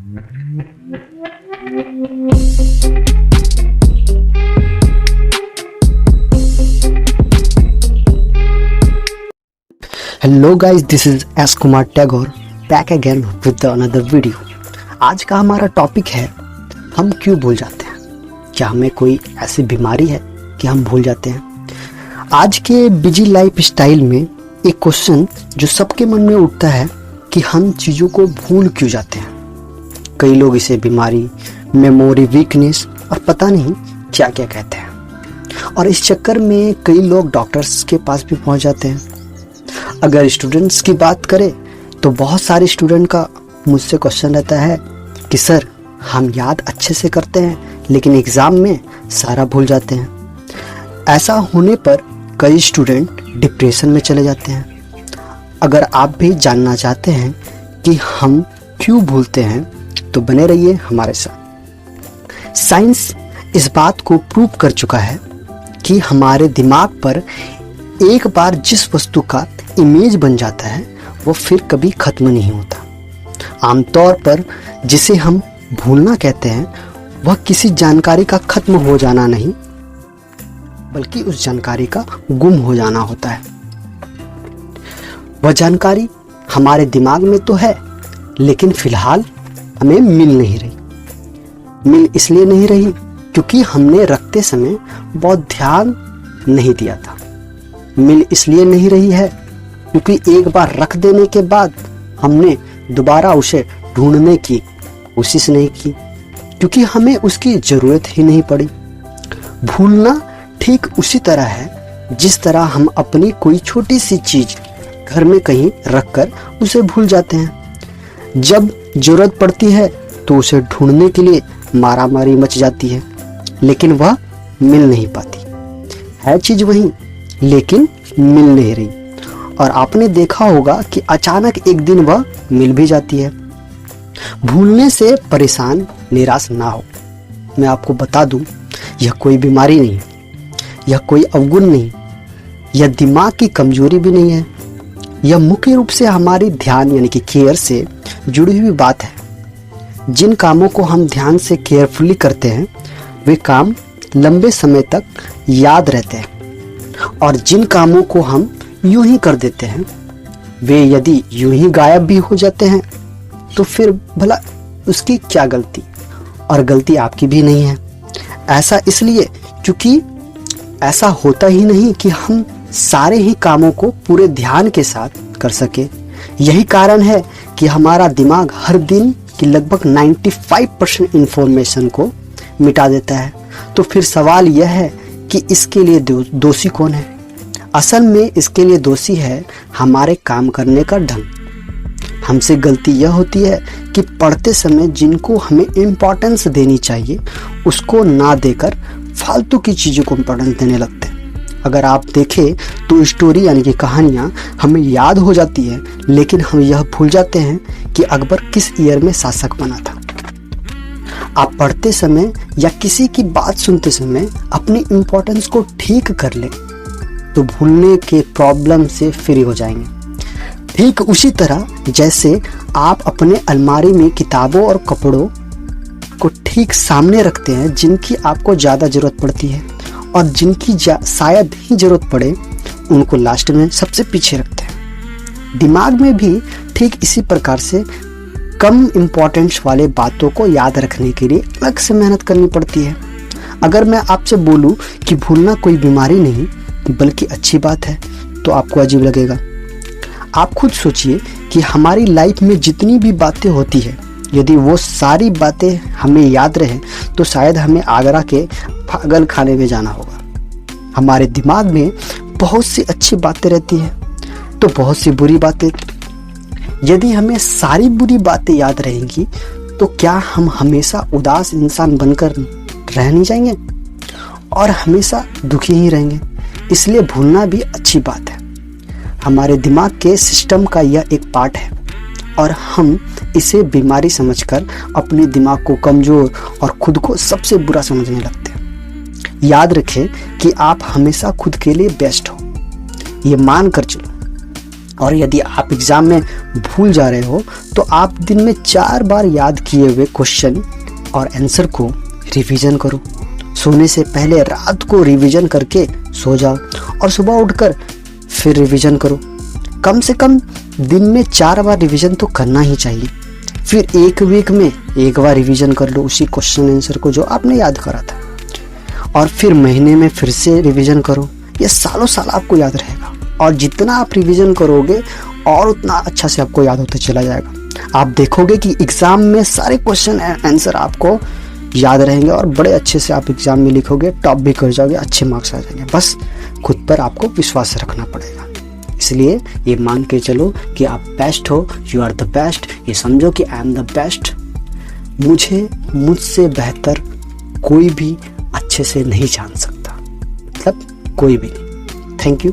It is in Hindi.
Hello guys, this is S Kumar Tagore back again with another video. आज का हमारा टॉपिक है हम क्यों भूल जाते हैं। क्या हमें कोई ऐसी बीमारी है कि हम भूल जाते हैं? आज के बिजी लाइफ स्टाइल में एक क्वेश्चन जो सबके मन में उठता है कि हम चीज़ों को भूल क्यों जाते हैं। कई लोग इसे बीमारी, मेमोरी वीकनेस और पता नहीं क्या क्या कहते हैं, और इस चक्कर में कई लोग डॉक्टर्स के पास भी पहुंच जाते हैं। अगर स्टूडेंट्स की बात करें तो बहुत सारे स्टूडेंट का मुझसे क्वेश्चन रहता है कि सर, हम याद अच्छे से करते हैं लेकिन एग्ज़ाम में सारा भूल जाते हैं। ऐसा होने पर कई स्टूडेंट डिप्रेशन में चले जाते हैं। अगर आप भी जानना चाहते हैं कि हम क्यों भूलते हैं तो बने रहिए हमारे साथ। साइंस इस बात को प्रूव कर चुका है कि हमारे दिमाग पर एक बार जिस वस्तु का इमेज बन जाता है वो फिर कभी खत्म नहीं होता। आमतौर पर जिसे हम भूलना कहते हैं वह किसी जानकारी का खत्म हो जाना नहीं, बल्कि उस जानकारी का गुम हो जाना होता है। वह जानकारी हमारे दिमाग में तो है लेकिन फिलहाल हमें मिल नहीं रही। मिल इसलिए नहीं रही क्योंकि हमने रखते समय बहुत ध्यान नहीं दिया था। मिल इसलिए नहीं रही है क्योंकि एक बार रख देने के बाद हमने दोबारा उसे ढूंढने की कोशिश नहीं की, क्योंकि हमें उसकी ज़रूरत ही नहीं पड़ी। भूलना ठीक उसी तरह है जिस तरह हम अपनी कोई छोटी सी चीज़ घर में कहीं रखकर उसे भूल जाते हैं। जब ज़रूरत पड़ती है तो उसे ढूंढने के लिए मारामारी मच जाती है, लेकिन वह मिल नहीं पाती। है चीज़ वहीं लेकिन मिल नहीं रही। और आपने देखा होगा कि अचानक एक दिन वह मिल भी जाती है। भूलने से परेशान, निराश ना हो। मैं आपको बता दूं, यह कोई बीमारी नहीं, यह कोई अवगुण नहीं, यह दिमाग की कमजोरी भी नहीं है। यह मुख्य रूप से हमारी ध्यान यानी कि केयर से जुड़ी हुई बात है। जिन कामों को हम ध्यान से केयरफुली करते हैं वे काम लंबे समय तक याद रहते हैं, और जिन कामों को हम यूं ही कर देते हैं वे यदि यूं ही गायब भी हो जाते हैं तो फिर भला उसकी क्या गलती, और गलती आपकी भी नहीं है। ऐसा इसलिए क्योंकि ऐसा होता ही नहीं कि हम सारे ही कामों को पूरे ध्यान के साथ कर सके। यही कारण है कि हमारा दिमाग हर दिन की लगभग 95% इंफॉर्मेशन को मिटा देता है। तो फिर सवाल यह है कि इसके लिए दोषी कौन है? असल में इसके लिए दोषी है हमारे काम करने का ढंग। हमसे गलती यह होती है कि पढ़ते समय जिनको हमें इम्पोर्टेंस देनी चाहिए उसको ना देकर फालतू की चीज़ों को इम्पोर्टेंस देने लगते हैं। अगर आप देखें तो स्टोरी यानी कि कहानियाँ हमें याद हो जाती है, लेकिन हम यह भूल जाते हैं कि अकबर किस ईयर में शासक बना था। आप पढ़ते समय या किसी की बात सुनते समय अपनी इम्पोर्टेंस को ठीक कर ले तो भूलने के प्रॉब्लम से फ्री हो जाएंगे। ठीक उसी तरह जैसे आप अपने अलमारी में किताबों और कपड़ों को ठीक सामने रखते हैं जिनकी आपको ज़्यादा ज़रूरत पड़ती है, और जिनकी शायद ही ज़रूरत पड़े उनको लास्ट में सबसे पीछे रखते हैं। दिमाग में भी ठीक इसी प्रकार से कम इम्पोर्टेंस वाले बातों को याद रखने के लिए अलग से मेहनत करनी पड़ती है। अगर मैं आपसे बोलूं कि भूलना कोई बीमारी नहीं बल्कि अच्छी बात है तो आपको अजीब लगेगा। आप खुद सोचिए कि हमारी लाइफ में जितनी भी बातें होती है, यदि वो सारी बातें हमें याद रहे तो शायद हमें आगरा के पागल खाने में जाना होगा। हमारे दिमाग में बहुत सी अच्छी बातें रहती हैं तो बहुत सी बुरी बातें। यदि हमें सारी बुरी बातें याद रहेंगी तो क्या हम हमेशा उदास इंसान बनकर रह नहीं जाएंगे और हमेशा दुखी ही रहेंगे? इसलिए भूलना भी अच्छी बात है। हमारे दिमाग के सिस्टम का यह एक पार्ट है और हम इसे बीमारी समझकर अपने दिमाग को कमज़ोर और खुद को सबसे बुरा समझने लगते हैं। याद रखें कि आप हमेशा खुद के लिए बेस्ट हो। ये मान कर चलो और यदि आप एग्ज़ाम में भूल जा रहे हो तो आप दिन में 4 बार याद किए हुए क्वेश्चन और आंसर को रिवीजन करो। सोने से पहले रात को रिवीजन करके सो जाओ और सुबह उठकर फिर रिवीजन करो। कम से कम दिन में 4 बार रिवीजन तो करना ही चाहिए। फिर एक वीक में 1 बार रिवीजन कर लो उसी क्वेश्चन आंसर को जो आपने याद करा था, और फिर महीने में फिर से रिवीजन करो। ये सालों साल आपको याद रहेगा, और जितना आप रिवीजन करोगे और उतना अच्छा से आपको याद होता चला जाएगा। आप देखोगे कि एग्ज़ाम में सारे क्वेश्चन आंसर आपको याद रहेंगे और बड़े अच्छे से आप एग्ज़ाम में लिखोगे, टॉप भी कर जाओगे, अच्छे मार्क्स आ जाएंगे। बस खुद पर आपको विश्वास रखना पड़ेगा। इसलिए ये मान के चलो कि आप बेस्ट हो, यू आर द बेस्ट। ये समझो कि आई एम द बेस्ट। मुझसे बेहतर कोई भी अच्छे से नहीं जान सकता, मतलब कोई भी नहीं। Thank you.